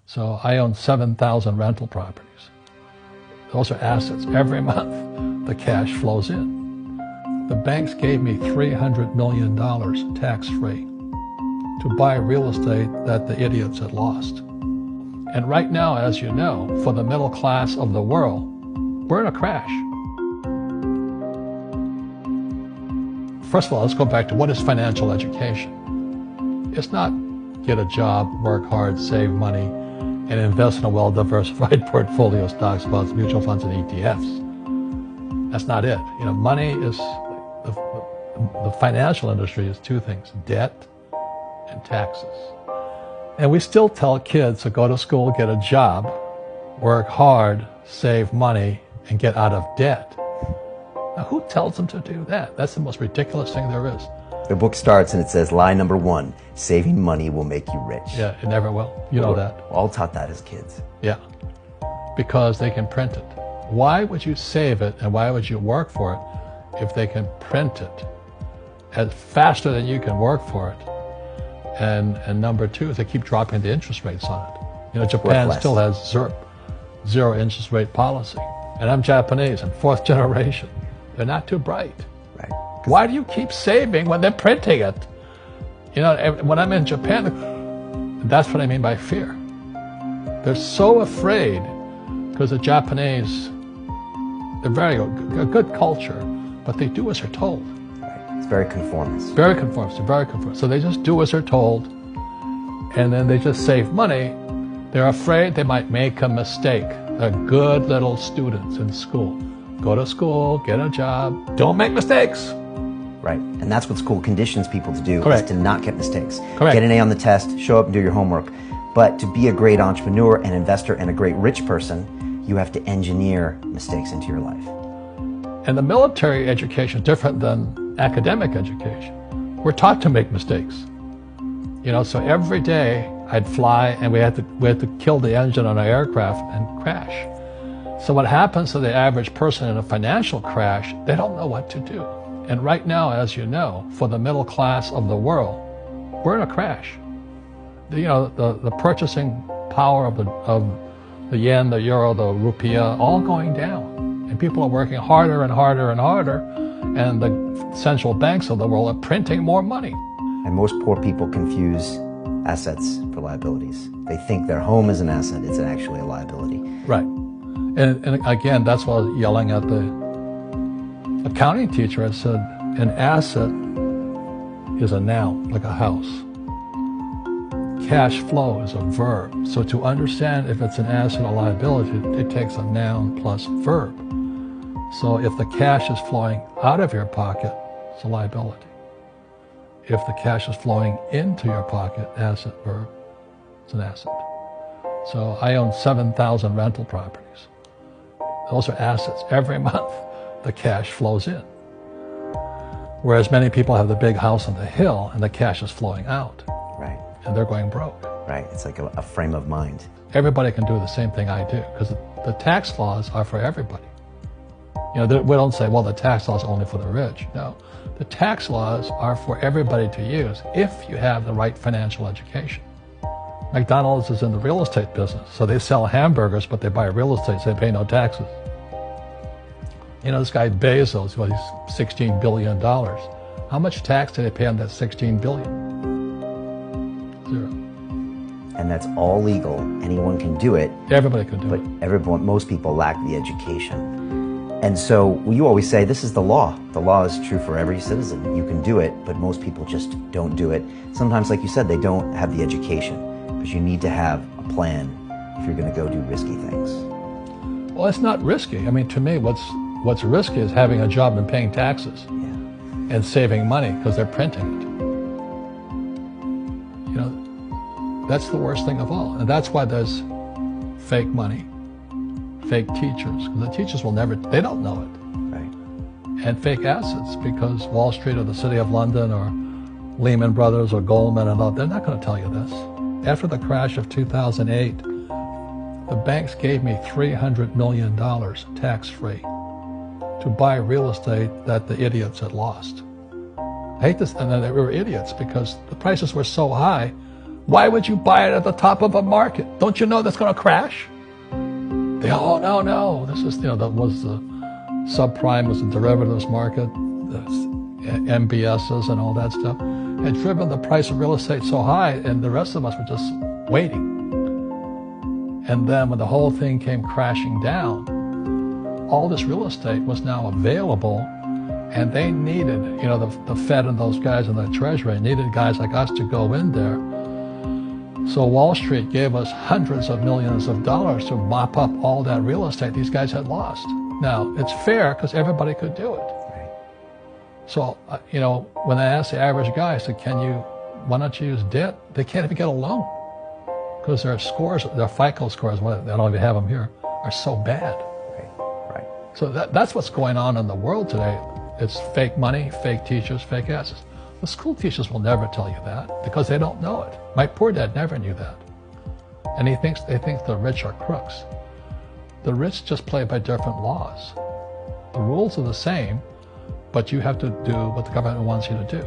So I own 7,000 rental properties. Those are assets. Every month, the cash flows in. The banks gave me $300 million tax-free to buy real estate that the idiots had lost. And right now, as you know, for the middle class of the world, we're in a crash. First of all, let's go back to what is financial education. It's not get a job, work hard, save money, and invest in a well-diversified portfolio of stocks, bonds, mutual funds, and ETFs. That's not it. You know, money is, the financial industry is two things: debt and taxes. And we still tell kids to go to school, get a job, work hard, save money, and get out of debt. Now, who tells them to do that? That's the most ridiculous thing there is. The book starts and it says, lie number 1, saving money will make you rich. Yeah, it never will. You know that. We're all taught that as kids. Yeah, because they can print it. Why would you save it and why would you work for it if they can print it as faster than you can work for it? And number 2 is they keep dropping the interest rates on it. You know, Japan still has zero interest rate policy. And I'm Japanese, I'm 4th generation. They're not too bright. Right. Why do you keep saving when they're printing it? You know, when I'm in Japan, that's what I mean by fear. They're so afraid because the Japanese, they're a good culture, but they do as they're told. Right. It's very conformist. Very conformist, very conformist. So they just do as they're told, and then they just save money. They're afraid they might make a mistake. They're good little students in school. Go to school, get a job, don't make mistakes. Right, and that's what school conditions people to do, Correct. is to not get mistakes. Correct. Get an A on the test, show up and do your homework. But to be a great entrepreneur and investor and a great rich person, you have to engineer mistakes into your life. And the military education is different than academic education. We're taught to make mistakes. You know, so every day I'd fly and we had to kill the engine on our aircraft and crash. So what happens to the average person in a financial crash, they don't know what to do. And right now, as you know, for the middle class of the world, we're in a crash. You know, the purchasing power of the yen, the euro, the rupiah, all going down. And people are working harder and harder and harder, and the central banks of the world are printing more money. And most poor people confuse assets for liabilities. They think their home is an asset, it's actually a liability. Right. And again, that's why I was yelling at the accounting teacher. I said, an asset is a noun, like a house. Cash flow is a verb. So to understand if it's an asset or liability, it takes a noun plus verb. So if the cash is flowing out of your pocket, it's a liability. If the cash is flowing into your pocket, asset, verb, it's an asset. So I own 7,000 rental properties. Those are assets. Every month, the cash flows in. Whereas many people have the big house on the hill and the cash is flowing out. Right. And they're going broke. Right, it's like a frame of mind. Everybody can do the same thing I do because the tax laws are for everybody. You know, we don't say, well, the tax laws are only for the rich. No, the tax laws are for everybody to use if you have the right financial education. McDonald's is in the real estate business, so they sell hamburgers, but they buy real estate, so they pay no taxes. You know, this guy Bezos, well, he's $16 billion. How much tax did they pay on that $16 billion? 0. And that's all legal. Anyone can do it. Everybody can do it. But most people lack the education. And so you always say, this is the law. The law is true for every citizen. You can do it, but most people just don't do it. Sometimes, like you said, they don't have the education. Because you need to have a plan if you're going to go do risky things. Well, it's not risky. I mean, to me, what's risky is having a job and paying taxes and saving money because they're printing it. You know, that's the worst thing of all. And that's why there's fake money, fake teachers, because the teachers will never, they don't know it. Right. And fake assets, because Wall Street or the City of London or Lehman Brothers or Goldman and all, they're not going to tell you this. After the crash of 2008, the banks gave me $300 million tax-free to buy real estate that the idiots had lost. I hate this, and they were idiots because the prices were so high, Why would you buy it at the top of a market? Don't you know that's going to crash? They, oh, no. This is, that was the subprime, was the derivatives market, the MBSs and all that stuff. Had driven the price of real estate so high, and the rest of us were just waiting. And then when the whole thing came crashing down, all this real estate was now available, and they needed, the Fed and those guys in the Treasury needed guys like us to go in there. So Wall Street gave us hundreds of millions of dollars to mop up all that real estate these guys had lost. Now, it's fair because everybody could do it. Right. So, when I asked the average guy, I said, why don't you use debt? They can't even get a loan because their scores, their FICO scores, I don't even have them here, are so bad. Right. So that's what's going on in the world today. It's fake money, fake teachers, fake assets. The school teachers will never tell you that because they don't know it. My poor dad never knew that. And they think the rich are crooks. The rich just play by different laws. The rules are the same, but you have to do what the government wants you to do.